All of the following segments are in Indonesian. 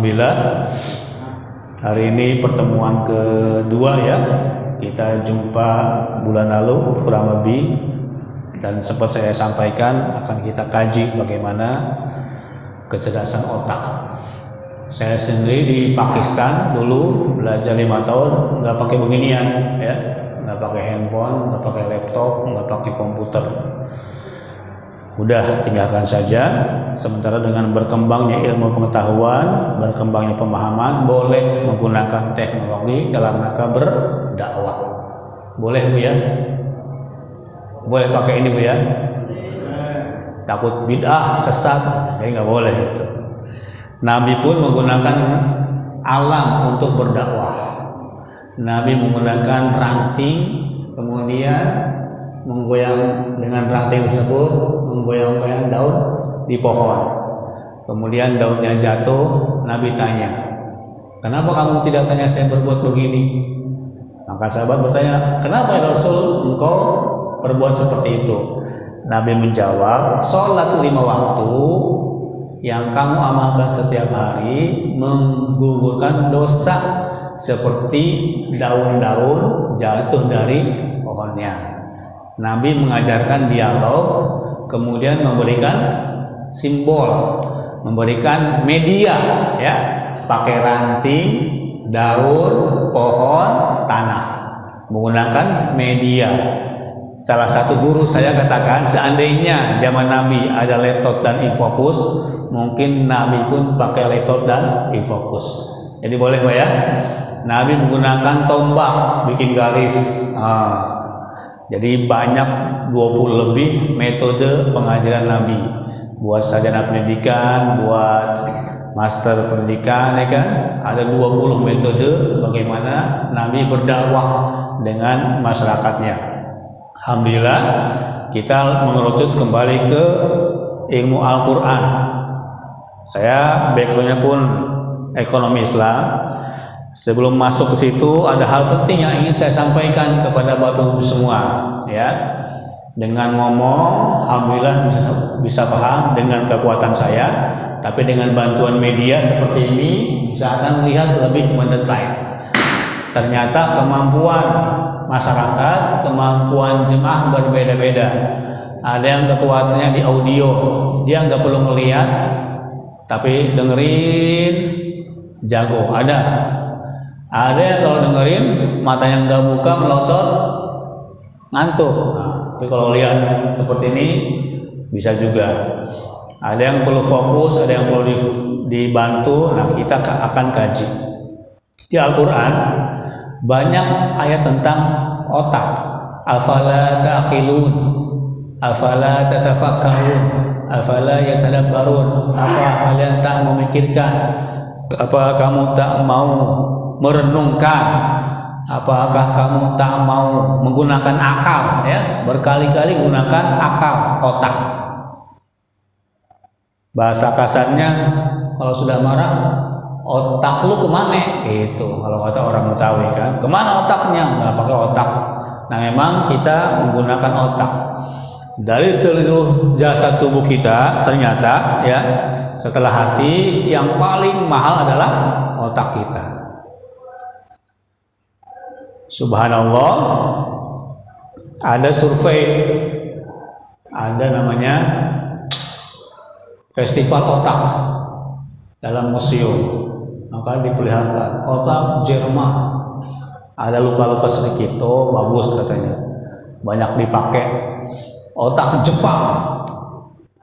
Alhamdulillah, hari ini pertemuan kedua ya. Kita jumpa bulan lalu kurang lebih, dan sempat saya sampaikan akan kita kaji bagaimana kecerdasan otak. Saya sendiri di Pakistan dulu belajar 5 tahun nggak pakai beginian ya, nggak pakai handphone, nggak pakai laptop, nggak pakai komputer. Udah tinggalkan saja. Sementara dengan berkembangnya ilmu pengetahuan, berkembangnya pemahaman, boleh menggunakan teknologi dalam rangka berdakwah. Boleh Bu ya? Boleh pakai ini Bu ya? Takut bid'ah, sesat, jadi nggak boleh itu. Nabi pun menggunakan alam untuk berdakwah. Nabi menggunakan ranting, kemudian menggoyang dengan ranting tersebut, menggoyang-goyang daun di pohon. Kemudian daunnya jatuh, Nabi tanya, kenapa kamu tidak tanya saya berbuat begini? Maka sahabat bertanya, kenapa ya Rasul engkau berbuat seperti itu? Nabi menjawab, sholat 5 waktu yang kamu amalkan setiap hari menggugurkan dosa seperti daun-daun jatuh dari pohonnya. Nabi mengajarkan dialog, kemudian memberikan simbol, memberikan media ya, pakai ranting, daun, pohon, tanah, menggunakan media. Salah satu guru saya katakan, seandainya zaman Nabi ada laptop dan infocus, mungkin Nabi pun pakai laptop dan infocus. Jadi boleh Pak ya? Nabi menggunakan tombak, bikin garis. Jadi banyak 20 lebih metode pengajaran Nabi. Buat sarjana pendidikan, buat master pendidikan ya kan, ada 20 metode bagaimana Nabi berdakwah dengan masyarakatnya. Alhamdulillah, kita mengerucut kembali ke ilmu Al-Quran. Saya backgroundnya pun ekonomi Islam. Sebelum masuk ke situ, ada hal penting yang ingin saya sampaikan kepada Bapak Ibu semua ya. Dengan ngomong, alhamdulillah bisa paham dengan kekuatan saya, tapi dengan bantuan media seperti ini bisa akan melihat lebih mendetail. Ternyata kemampuan masyarakat, kemampuan jemaah berbeda-beda. Ada yang kekuatannya di audio, dia nggak perlu ngelihat, tapi dengerin jago. Ada yang kalau dengerin matanya nggak buka, melotot, ngantuk. Tapi kalau lihat seperti ini bisa juga. Ada yang perlu fokus, ada yang perlu dibantu. Nah, kita akan kaji. Di Al-Quran banyak ayat tentang otak. Afala ta'qilun, afala tatafakkarun, afala yatadabbarun. Apa kalian tak memikirkan? Apa kamu tak mau merenungkan? Apakah kamu tak mau menggunakan akal ya? Berkali-kali gunakan akal, otak. Bahasa kasarnya kalau sudah marah, otak lu kemana? Itu kalau kata orang Betawi kan, kemana otaknya? Nggak pakai otak. Nah memang kita menggunakan otak. Dari seluruh jasad tubuh kita ternyata ya, setelah hati yang paling mahal adalah otak kita. Subhanallah, ada survei, ada namanya festival otak dalam museum, maka diperlihatkan otak Jerman, ada luka-luka sedikit, oh bagus katanya, banyak dipakai. Otak Jepang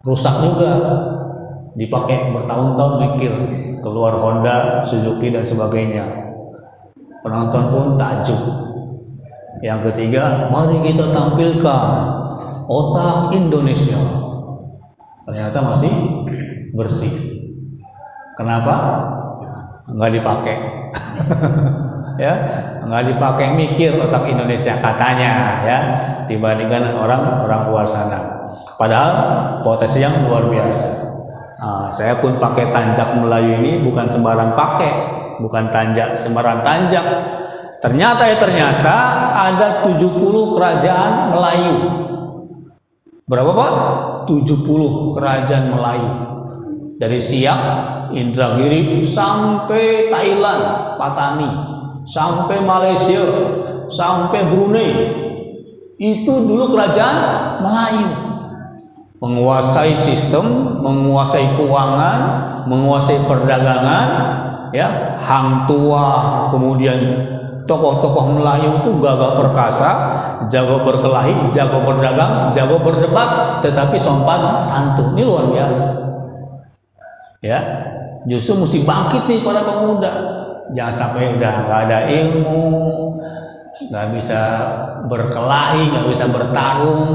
rusak juga, dipakai bertahun-tahun mikir, keluar Honda, Suzuki dan sebagainya. Penonton pun takjub. Yang ketiga, mari kita tampilkan otak Indonesia. Ternyata masih bersih. Kenapa? Nggak dipakai. Ya, nggak dipakai mikir otak Indonesia katanya ya, dibandingkan orang luar sana. Padahal potensi yang luar biasa. Saya pun pakai tanjak Melayu ini bukan sembarang pakai, bukan tanjak sembarang tanjak. Ternyata ada 70 kerajaan Melayu. Berapa Pak? 70 kerajaan Melayu. Dari Siak Indragiri sampai Thailand, Patani, sampai Malaysia, sampai Brunei. Itu dulu kerajaan Melayu. Menguasai sistem, menguasai keuangan, menguasai perdagangan, ya, Hang Tuah, kemudian tokoh-tokoh Melayu itu gagah perkasa, jago berkelahi, jago berdagang, jago berdebat, tetapi sopan santun. Ini luar biasa. Ya, justru mesti bangkit nih para pemuda. Jangan sampai udah nggak ada ilmu, nggak bisa berkelahi, nggak bisa bertarung,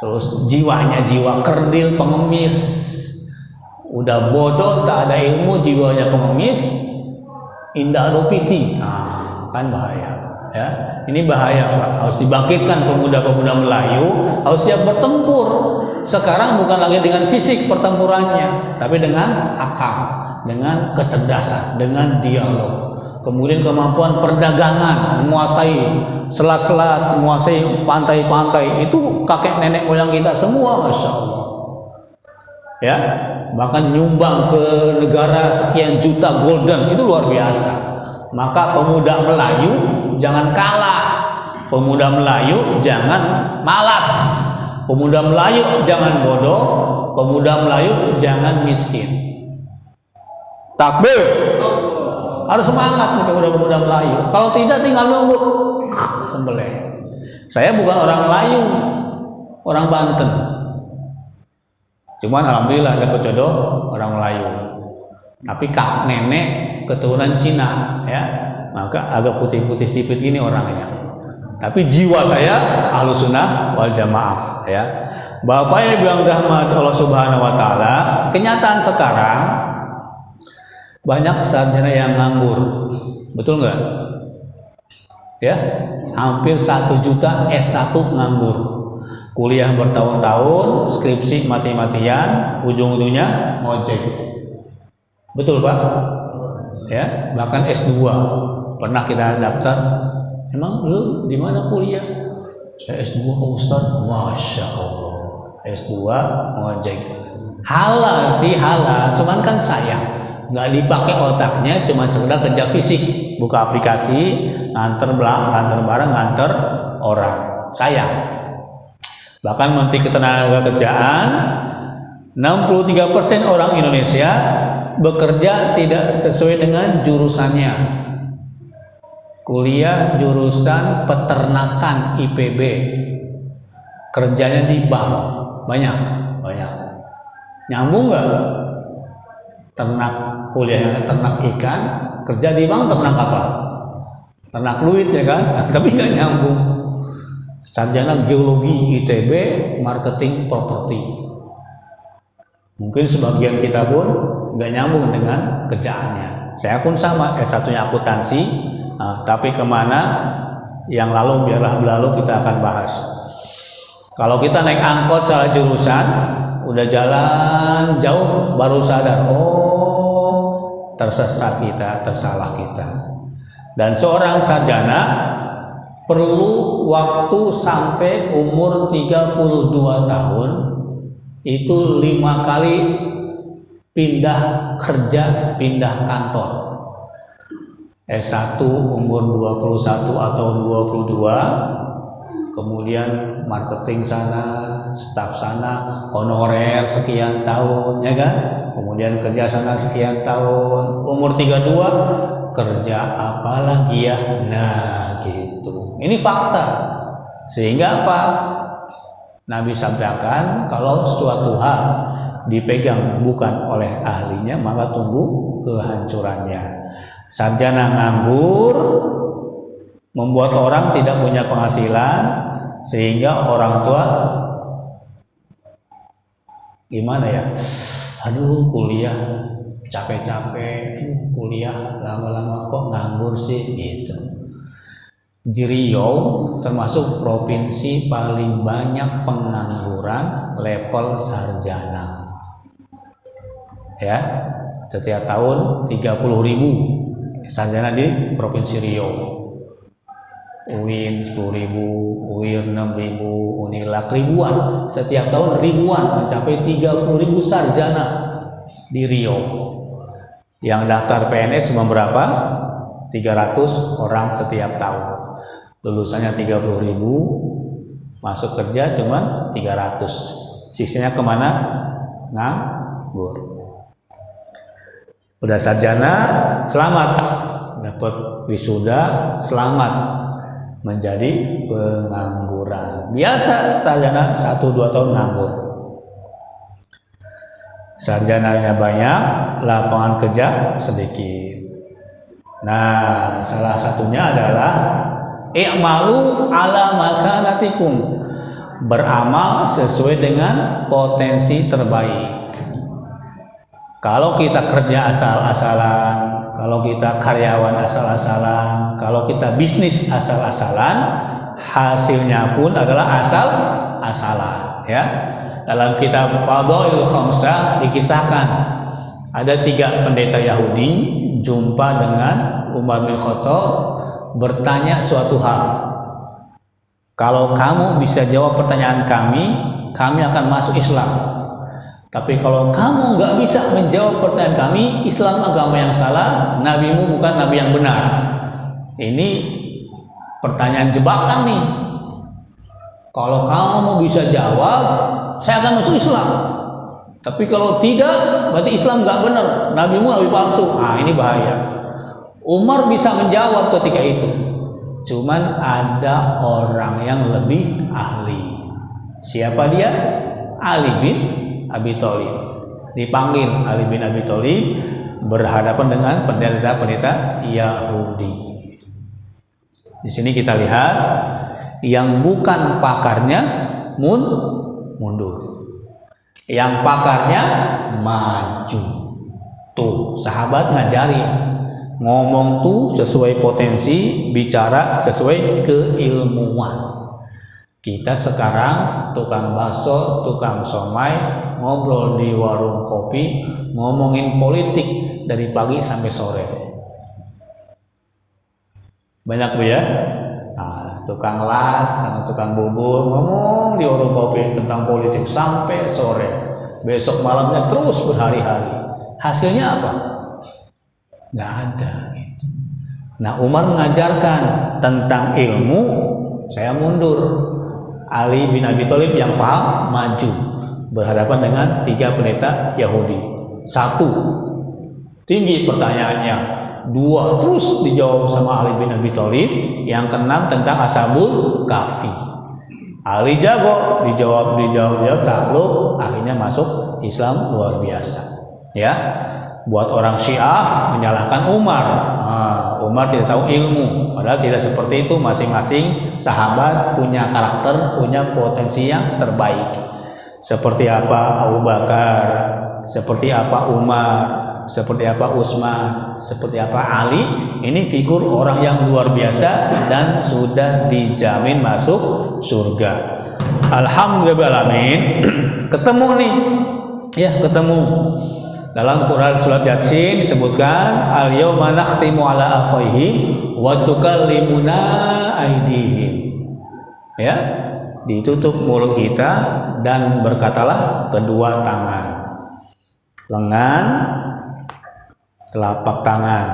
terus jiwanya jiwa kerdil, pengemis, udah bodoh, tak ada ilmu, jiwanya pengemis, indah adopiti. Nah, kan bahaya, ya. Ini bahaya, Pak. Harus dibangkitkan pemuda-pemuda Melayu, harus siap bertempur. Sekarang bukan lagi dengan fisik pertempurannya, tapi dengan akal, dengan kecerdasan, dengan dialog. Kemudian kemampuan perdagangan, menguasai selat-selat, menguasai pantai-pantai. Itu kakek nenek moyang kita semua, Masya Allah. Ya, bahkan nyumbang ke negara sekian juta golden, itu luar biasa. Maka pemuda Melayu jangan kalah, pemuda Melayu jangan malas, pemuda Melayu jangan bodoh, pemuda Melayu jangan miskin. Takbir, harus semangat nih pemuda-pemuda Melayu. Kalau tidak tinggal nunggu sembelih. Saya bukan orang Melayu, orang Banten. Cuman alhamdulillah dapat jodoh orang Melayu. Tapi kakek nenek keturunan Cina, ya, maka agak putih-putih sipit ini orangnya. Tapi jiwa saya Ahlus Sunnah wal Jamaah, ya. Bapak yang bilang rahmat Allah Subhanahu Wa Taala, kenyataan sekarang banyak sarjana yang nganggur, betul nggak? Ya, hampir 1 juta S1 nganggur, kuliah bertahun-tahun, skripsi mati-matian, ujung-ujungnya ngojek. Betul Pak? Ya, bahkan S2 pernah kita daftar. Emang lu di mana kuliah? Saya S2 Pak Ustaz. Masya Allah, S2 ngojek. Halal sih, halal, cuman kan sayang nggak dipakai otaknya, cuma sekedar kerja fisik, buka aplikasi, nganter barang, nganter orang, sayang. Bahkan Menteri Ketenagakerjaan, 63% orang Indonesia bekerja tidak sesuai dengan jurusannya. Kuliah jurusan peternakan IPB, kerjanya di bank, banyak. Nyambung nggak? Ternak, kuliahnya ternak ikan, kerja di bank ternak apa? Ternak duit, ya kan? Tapi nggak nyambung. Sarjana geologi ITB, marketing properti. Mungkin sebagian kita pun nggak nyambung dengan kerjaannya. Saya pun sama, S1-nya akuntansi, tapi kemana yang lalu biarlah berlalu, kita akan bahas. Kalau kita naik angkot salah jurusan, udah jalan jauh baru sadar, oh tersesat kita, tersalah kita. Dan seorang sarjana perlu waktu sampai umur 32 tahun, itu 5 kali pindah kerja, pindah kantor. S1 umur 21 atau 22, kemudian marketing sana, staf sana, honorer sekian tahun, ya kan? Kemudian kerja sana sekian tahun, umur 32 kerja apa lagi ya? Nah, gitu. Ini fakta. Sehingga apa? Nabi sabdakan, kalau suatu hal dipegang bukan oleh ahlinya, maka tunggu kehancurannya. Sarjana nganggur membuat orang tidak punya penghasilan, sehingga orang tua gimana ya? Aduh, kuliah capek-capek, kuliah lama-lama kok nganggur sih, gitu. Di Riau termasuk provinsi paling banyak pengangguran level sarjana. Ya, setiap tahun 30.000 sarjana di provinsi Riau. UIN 10.000, UIN 6.000, Unilak ribuan. Setiap tahun ribuan, mencapai 30.000 sarjana di Riau. Yang daftar PNS cuma berapa? 300 orang setiap tahun. Lulusannya 30.000, masuk kerja cuma 300. Sisanya kemana? Nganggur. Udah sarjana, selamat. Dapat wisuda, selamat. Menjadi pengangguran. Biasa sarjana 1-2 tahun nganggur. Sarjananya banyak, lapangan kerja sedikit. Nah, salah satunya adalah i'malu ala makanatikum. Beramal sesuai dengan potensi terbaik. Kalau kita kerja asal-asalan, kalau kita karyawan asal-asalan, kalau kita bisnis asal-asalan, hasilnya pun adalah asal-asalan, ya. Dalam kitab Fadhailul Khamsah dikisahkan ada 3 pendeta Yahudi jumpa dengan Umar bin Khattab, bertanya suatu hal. Kalau kamu bisa jawab pertanyaan kami akan masuk Islam. Tapi kalau kamu nggak bisa menjawab pertanyaan kami, Islam agama yang salah, nabimu bukan nabi yang benar. Ini pertanyaan jebakan nih. Kalau kamu bisa jawab, saya akan masuk Islam. Tapi kalau tidak, berarti Islam nggak benar, nabimu nabi palsu. Nah, ini bahaya. Umar bisa menjawab ketika itu. Cuman ada orang yang lebih ahli. Siapa dia? Ali bin Abi Thalib. Dipanggil Ali bin Abi Thalib berhadapan dengan pendeta-pendeta Yahudi. Di sini kita lihat yang bukan pakarnya mundur. Yang pakarnya maju. Tuh, sahabat ngajari. Ngomong tuh sesuai potensi, bicara sesuai keilmuan. Kita sekarang tukang bakso, tukang somai, ngobrol di warung kopi, ngomongin politik dari pagi sampai sore. Banyak Bu ya? Nah, tukang las sama tukang bubur ngomong di warung kopi tentang politik sampai sore. Besok malamnya terus berhari-hari. Hasilnya apa? Nggak ada gitu. Nah, Umar mengajarkan tentang ilmu, saya mundur. Ali bin Abi Thalib yang paham maju berhadapan dengan 3 pendeta Yahudi. 1, tinggi pertanyaannya. 2, terus dijawab sama Ali bin Abi Thalib. Yang ke-6 tentang Ashabul Kahfi. Ali jago, dijawab takluk, akhirnya masuk Islam luar biasa. Ya, buat orang Syiah menyalahkan Umar. Umar tidak tahu ilmu, padahal tidak seperti itu. Masing-masing sahabat punya karakter, punya potensi yang terbaik. Seperti apa Abu Bakar, seperti apa Umar, seperti apa Utsman, seperti apa Ali. Ini figur orang yang luar biasa dan sudah dijamin masuk surga. Alhamdulillahirrahmanirrahim. Ketemu nih, ya ketemu. Dalam Quran surat Yasin disebutkan al-yauma nakhtimu ala afwahihim wa tukallimuna aydihim. Ya, ditutup mulut kita dan berkatalah kedua tangan. Lengan, telapak tangan,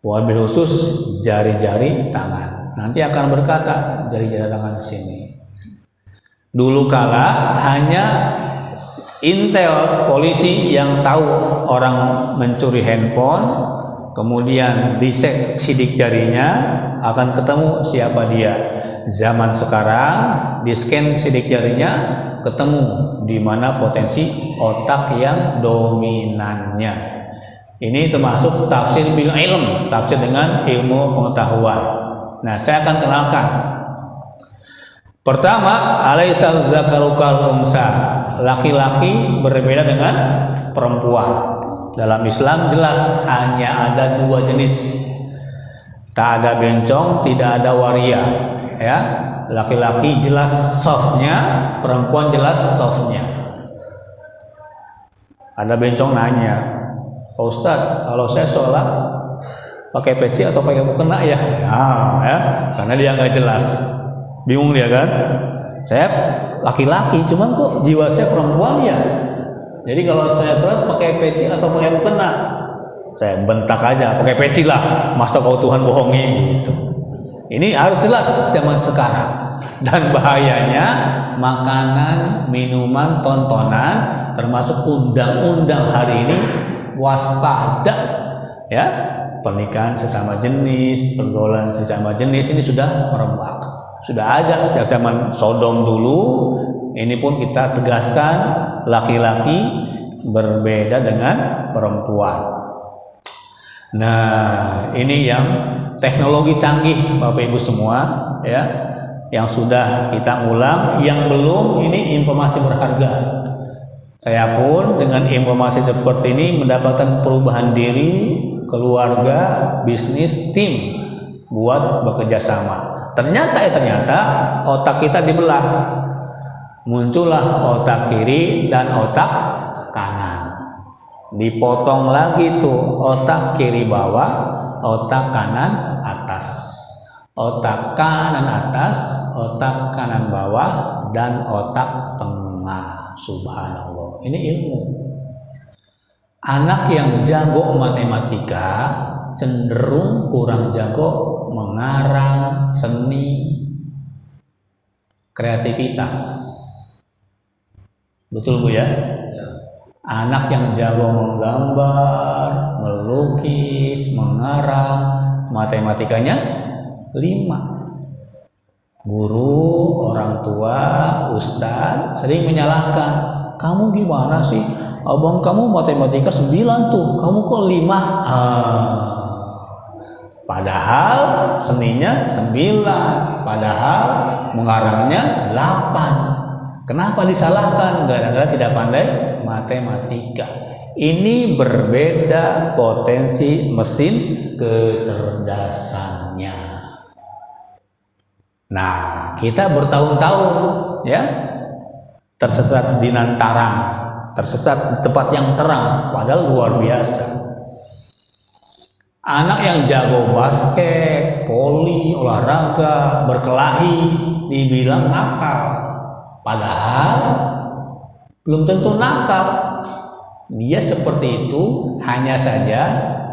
wabil khusus jari-jari tangan. Nanti akan berkata jari-jari tangan di sini. Dulu kala hanya intel polisi yang tahu orang mencuri handphone, kemudian disek sidik jarinya akan ketemu siapa dia. Zaman sekarang di-scan sidik jarinya, ketemu di mana potensi otak yang dominannya. Ini termasuk tafsir bil ilm, tafsir dengan ilmu pengetahuan. Nah, saya akan kenalkan. Pertama, alaisa dzakaru kal unsa. Laki-laki berbeda dengan perempuan. Dalam Islam jelas hanya ada 2 jenis. Tak ada bencong, tidak ada waria. Ya, laki-laki jelas softnya, perempuan jelas softnya. Ada bencong nanya, Pak Ustadz, kalau saya sholat pakai peci atau pakai mukena ya? Ya, karena dia nggak jelas, bingung dia kan? Saya laki-laki, cuman kok jiwa saya perempuan ya. Jadi kalau saya sholat pakai peci atau pakai mukena, saya bentak aja, pakai peci lah, masa kau Tuhan bohongi gitu. Ini harus jelas zaman sekarang. Dan bahayanya makanan, minuman, tontonan, termasuk undang-undang hari ini, waspada ya. Pernikahan sesama jenis, pergaulan sesama jenis ini sudah merebak. Sudah ada sejak zaman Sodom dulu. Ini pun kita tegaskan, laki-laki berbeda dengan perempuan. Nah, ini yang teknologi canggih Bapak Ibu semua ya, yang sudah kita ulang, yang belum ini informasi berharga. Saya pun dengan informasi seperti ini mendapatkan perubahan diri, keluarga, bisnis, tim buat bekerja sama. Ternyata otak kita dibelah. Muncullah otak kiri dan otak kanan. Dipotong lagi tuh, otak kiri bawah, otak kanan atas. Otak kanan atas, otak kanan bawah, dan otak tengah. Subhanallah, ini ilmu. Anak yang jago matematika cenderung kurang jago mengarang, seni, kreativitas. Betul Bu ya? Anak yang jago menggambar, melukis, mengarang, matematikanya 5. Guru, orang tua, ustadz sering menyalahkan. Kamu gimana sih? Abang kamu matematika 9 tuh, kamu kok 5? Padahal seninya 9, padahal mengarangnya 8. Kenapa disalahkan? Gara-gara tidak pandai matematika. Ini berbeda potensi mesin kecerdasannya. Nah, kita bertahun-tahun ya tersesat di nantarang, tersesat di tempat yang terang, padahal luar biasa. Anak yang jago basket, voli, olahraga, berkelahi dibilang nakal, padahal belum tentu nakal. Dia seperti itu, hanya saja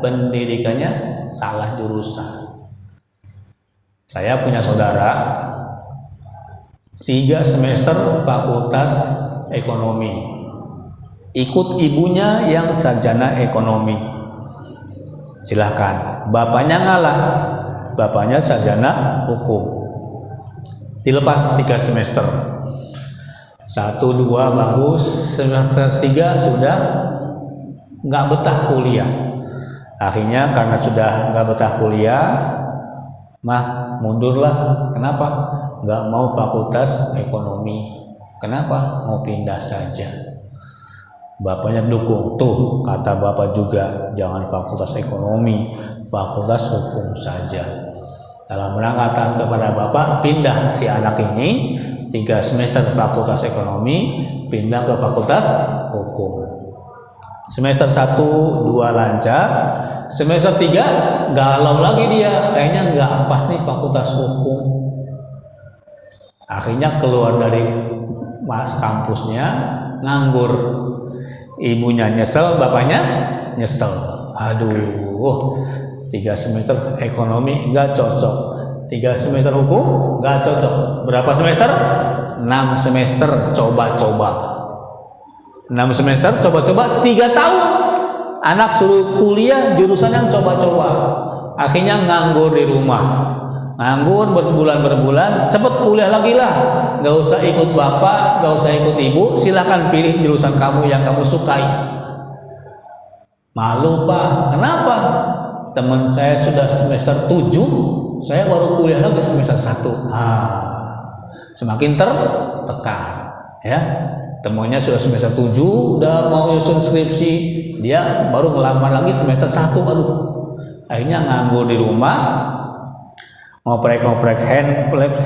pendidikannya salah jurusan. Saya punya saudara 3 semester fakultas ekonomi, ikut ibunya yang sarjana ekonomi. Silahkan, bapaknya ngalah, bapaknya sarjana hukum. Dilepas 3 semester, 1, 2 bagus, semester 3 sudah nggak betah kuliah. Akhirnya karena sudah nggak betah kuliah, mah mundurlah. Kenapa? Nggak mau fakultas ekonomi. Kenapa? Mau pindah saja. Bapaknya dukung. Tuh, kata bapak juga, jangan fakultas ekonomi, fakultas hukum saja. Dalam rangka kepada bapak, pindah si anak ini 3 semester fakultas ekonomi, pindah ke fakultas hukum. Semester 1, 2 lancar. Semester 3 galau lagi dia, kayaknya nggak pas nih fakultas hukum. Akhirnya keluar dari kampusnya, nganggur. Ibunya nyesel, bapaknya nyesel. Aduh, 3 semester ekonomi nggak cocok, 3 semester hukum nggak cocok. Berapa semester? 6 semester coba-coba. 6 semester coba-coba, 3 tahun. Anak suruh kuliah jurusan yang coba-coba. Akhirnya nganggur di rumah. Nganggur berbulan-berbulan, cepet kuliah lagi lah. Gak usah ikut bapak, gak usah ikut ibu, silahkan pilih jurusan kamu yang kamu sukai. Malu Pak, kenapa? Teman saya sudah semester 7, saya baru kuliah lagi semester 1. Semakin tertekan ya. Temunya sudah semester 7, udah mau nyusun skripsi, dia baru ngelamar lagi semester 1. Aduh, akhirnya nganggur di rumah, ngoprek-ngoprek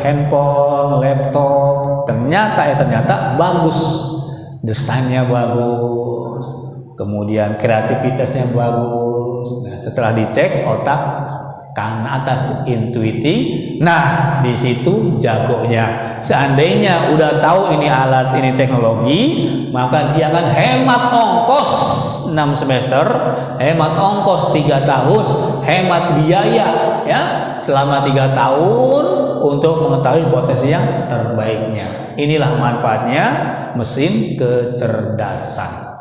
handphone, laptop. Ternyata bagus, desainnya bagus, kemudian kreativitasnya bagus. Nah, setelah dicek otak kanan atas intuitif, nah di situ jagonya. Seandainya udah tahu ini alat, ini teknologi, maka dia akan hemat ongkos 6 semester, hemat ongkos 3 tahun, hemat biaya ya selama 3 tahun untuk mengetahui potensi yang terbaiknya. Inilah manfaatnya mesin kecerdasan.